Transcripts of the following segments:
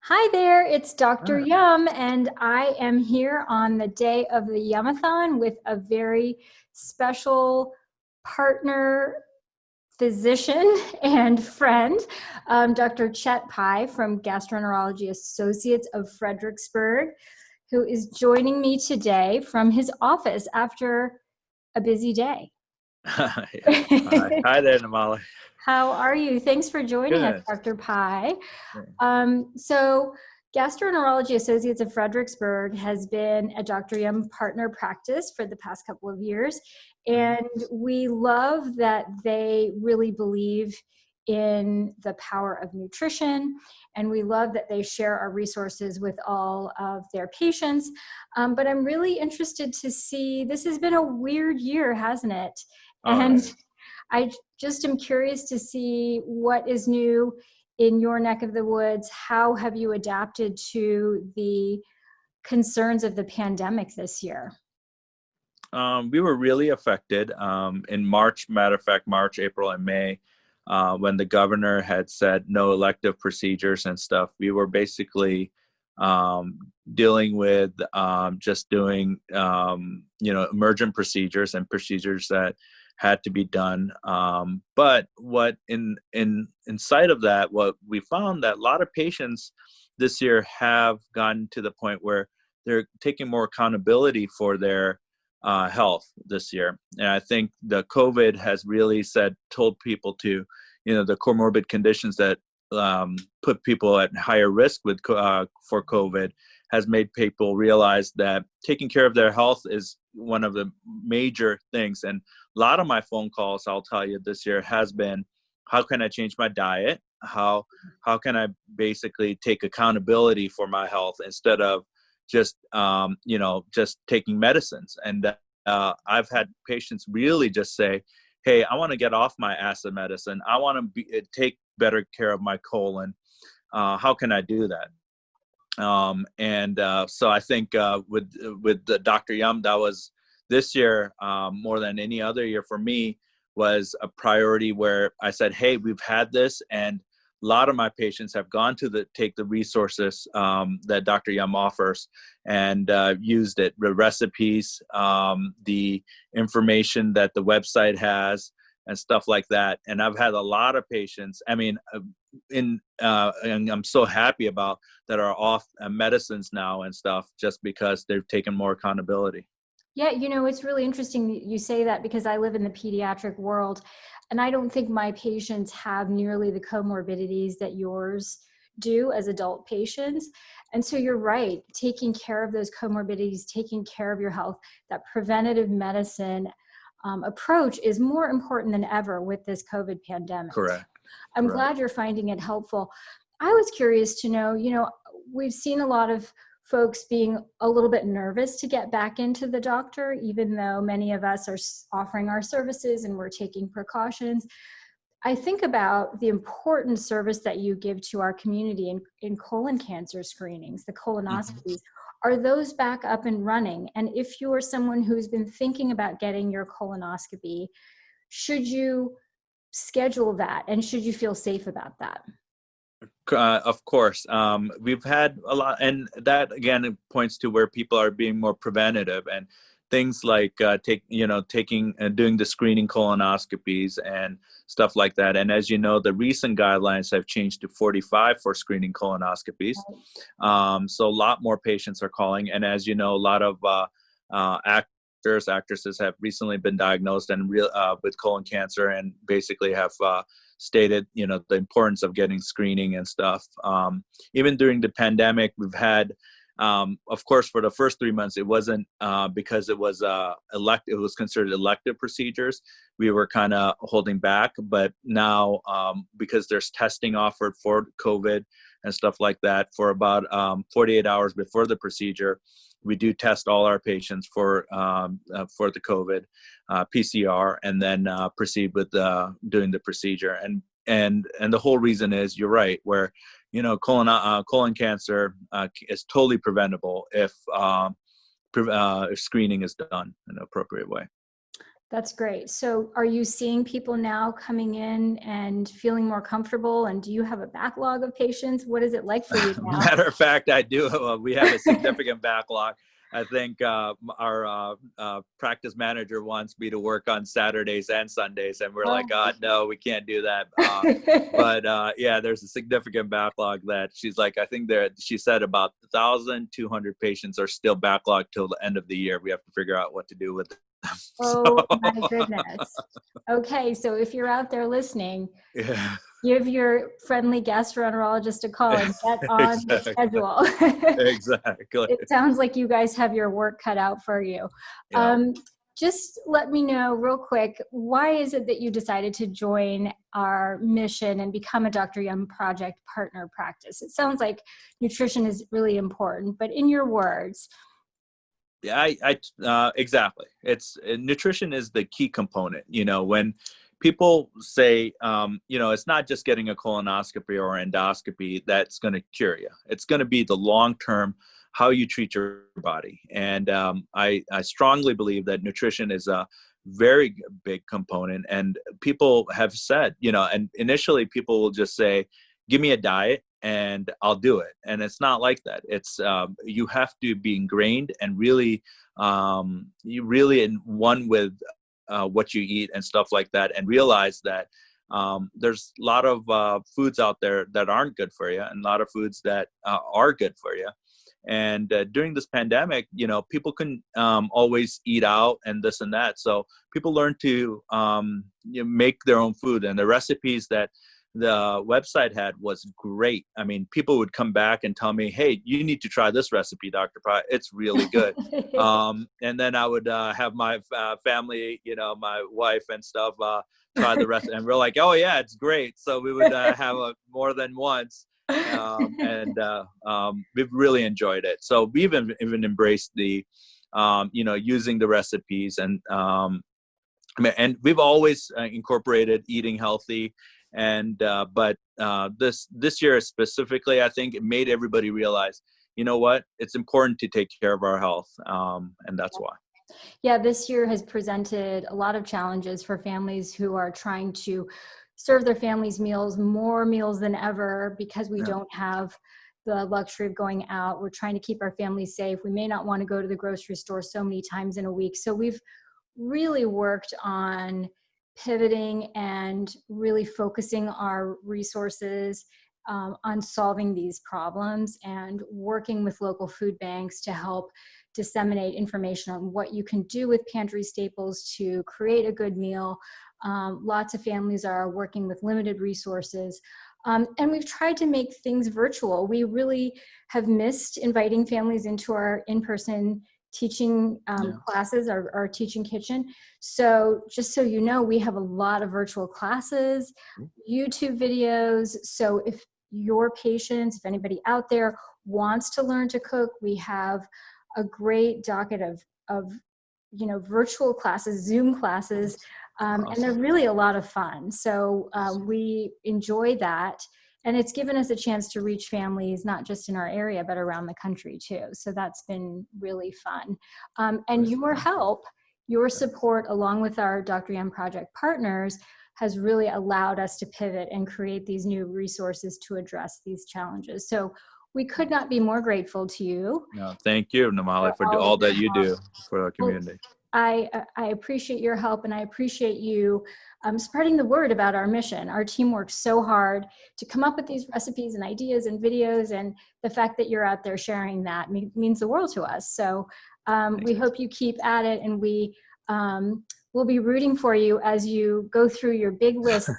Hi there, it's Dr. Ah, Yum, and I am here on the day of the Yumathon with a very special partner, physician, and friend, Dr. Chetan Pai from Gastroenterology Associates of Fredericksburg, who is joining me today from his office after a busy day. yeah. Hi there, Nimali. How are you? Thanks for joining us, Good. Dr. Pai. Yeah. So Gastroenterology Associates of Fredericksburg has been a Dr. Yum partner practice for the past couple of years. Mhm. And we love that they really believe in the power of nutrition. And we love that they share our resources with all of their patients. But I'm really interested to see, this has been a weird year, hasn't it? Oh, And yeah. I just am curious to see what is new in your neck of the woods. How have you adapted to the concerns of the pandemic this year? We were really affected in March, matter of fact, March, April, and May, when the governor had said no elective procedures and stuff. We were basically um, dealing with just doing, emergent procedures and procedures that had to be done. But what in sight of that, what we found that a lot of patients this year have gotten to the point where they're taking more accountability for their health this year. And I think the COVID has really told people to, the comorbid conditions that put people at higher risk for COVID has made people realize that taking care of their health is one of the major things. And a lot of my phone calls, I'll tell you, this year has been, how can I change my diet? How can I basically take accountability for my health instead of just taking medicines? And I've had patients really just say, hey, I want to get off my acid medicine. I want to take better care of my colon. How can I do that? So I think with Dr. Yum, that was this year more than any other year for me, was a priority where I said, hey, we've had this, and a lot of my patients have gone to take the resources that Dr. Yum offers and used it, the recipes, the information that the website has, and stuff like that. And I've had a lot of patients. I mean, and I'm so happy about that are off medicines now and stuff, just because they've taken more accountability. Yeah, it's really interesting you say that, because I live in the pediatric world and I don't think my patients have nearly the comorbidities that yours do as adult patients. And so you're right, taking care of those comorbidities, taking care of your health, that preventative medicine approach is more important than ever with this COVID pandemic. Correct. I'm Right. glad you're finding it helpful. I was curious to know, we've seen a lot of folks being a little bit nervous to get back into the doctor, even though many of us are offering our services and we're taking precautions. I think about the important service that you give to our community in colon cancer screenings, the Mhm. colonoscopies. Are those back up and running? And if you're someone who's been thinking about getting your colonoscopy, should you schedule that, and should you feel safe about that? Of course, we've had a lot, and that again it points to where people are being more preventative, and things like taking and doing the screening colonoscopies and stuff like that. And as you know, the recent guidelines have changed to 45 for screening colonoscopies. So a lot more patients are calling, and as you know, a lot of actors, actresses have recently been diagnosed and with colon cancer, and basically have stated, the importance of getting screening and stuff. Even during the pandemic, we've had, of course, for the first 3 months, it wasn't because it was it was considered elective procedures. We were kind of holding back, but now because there's testing offered for COVID and stuff like that, for about 48 hours before the procedure, we do test all our patients for the COVID PCR, and then proceed with doing the procedure. And the whole reason is, you're right, where colon cancer is totally preventable if screening is done in an appropriate way. That's great. So are you seeing people now coming in and feeling more comfortable? And do you have a backlog of patients? What is it like for you now? Matter of fact, I do. We have a significant backlog. I think our practice manager wants me to work on Saturdays and Sundays, and we're like, Oh. no, we can't do that. But yeah, there's a significant backlog that she's like, I think she said about 1,200 patients are still backlogged till the end of the year. We have to figure out what to do with them. Oh my goodness. Okay, so if you're out there listening, Yeah, give your friendly gastroenterologist a call and get on the exactly, schedule. exactly. It sounds like you guys have your work cut out for you. Yeah. Just let me know real quick, why is it that you decided to join our mission and become a Dr. Yum Project partner practice? It sounds like nutrition is really important, but in your words. Yeah, exactly. It's nutrition is the key component. When people say, it's not just getting a colonoscopy or endoscopy that's going to cure you. It's going to be the long term how you treat your body. And I strongly believe that nutrition is a very big component. And people have said, and initially people will just say, give me a diet and I'll do it. And it's not like that. It's you have to be ingrained and really, you really in one with what you eat and stuff like that, and realize that there's a lot of foods out there that aren't good for you, and a lot of foods that are good for you. And during this pandemic, people couldn't always eat out and this and that. So people learned to make their own food, and the recipes that the website had was great. I mean, people would come back and tell me, hey, you need to try this recipe, Dr. Pai. It's really good. And then I would have my family, my wife and stuff, try the recipe. And we're like, oh, yeah, it's great. So we would have more than once. And we've really enjoyed it. So we've even embraced the, using the recipes. And we've always incorporated eating healthy. And but this year specifically, I think it made everybody realize, you know what, it's important to take care of our health, and that's why. Yeah, this year has presented a lot of challenges for families who are trying to serve their families more meals than ever, because we Yeah. don't have the luxury of going out. We're trying to keep our families safe. We may not want to go to the grocery store so many times in a week. So we've really worked on pivoting and really focusing our resources on solving these problems, and working with local food banks to help disseminate information on what you can do with pantry staples to create a good meal. Lots of families are working with limited resources. And we've tried to make things virtual. We really have missed inviting families into our in-person teaching classes, our teaching kitchen. So just so you know, we have a lot of virtual classes, YouTube videos. So if your patients, if anybody out there wants to learn to cook, we have a great docket of virtual classes, Zoom classes, Awesome. and they're really a lot of fun. So we enjoy that. And it's given us a chance to reach families, not just in our area, but around the country too. So that's been really fun. And your help, your support, along with our Dr. Yum Project partners, has really allowed us to pivot and create these new resources to address these challenges. So we could not be more grateful to you. No, thank you, Nimali, for all that you do for our community. I appreciate your help, and I appreciate you spreading the word about our mission. Our team works so hard to come up with these recipes and ideas and videos, and the fact that you're out there sharing that means the world to us. So we hope you keep at it, and we will be rooting for you as you go through your big list of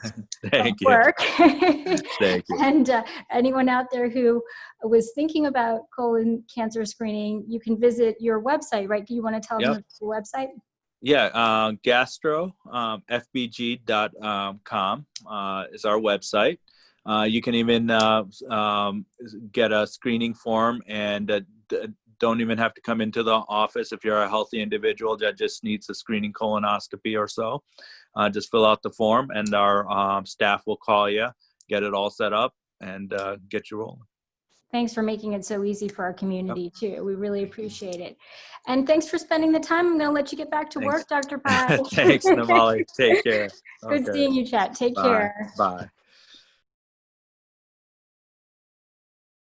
work. Thank you. And anyone out there who was thinking about colon cancer screening, you can visit your website, right? Do you want to tell them the website? Yeah, fbg.com is our website. You can even get a screening form, and don't even have to come into the office if you're a healthy individual that just needs a screening colonoscopy or so. Just fill out the form, and our staff will call you, get it all set up, and get you rolling. Thanks for making it so easy for our community too. We really appreciate it. And thanks for spending the time. I'm going to let you get back to Thanks. work, Dr. Pai. Thanks, Nimali. Take care. Good Okay. seeing you, Chet. Take Bye. care. Bye.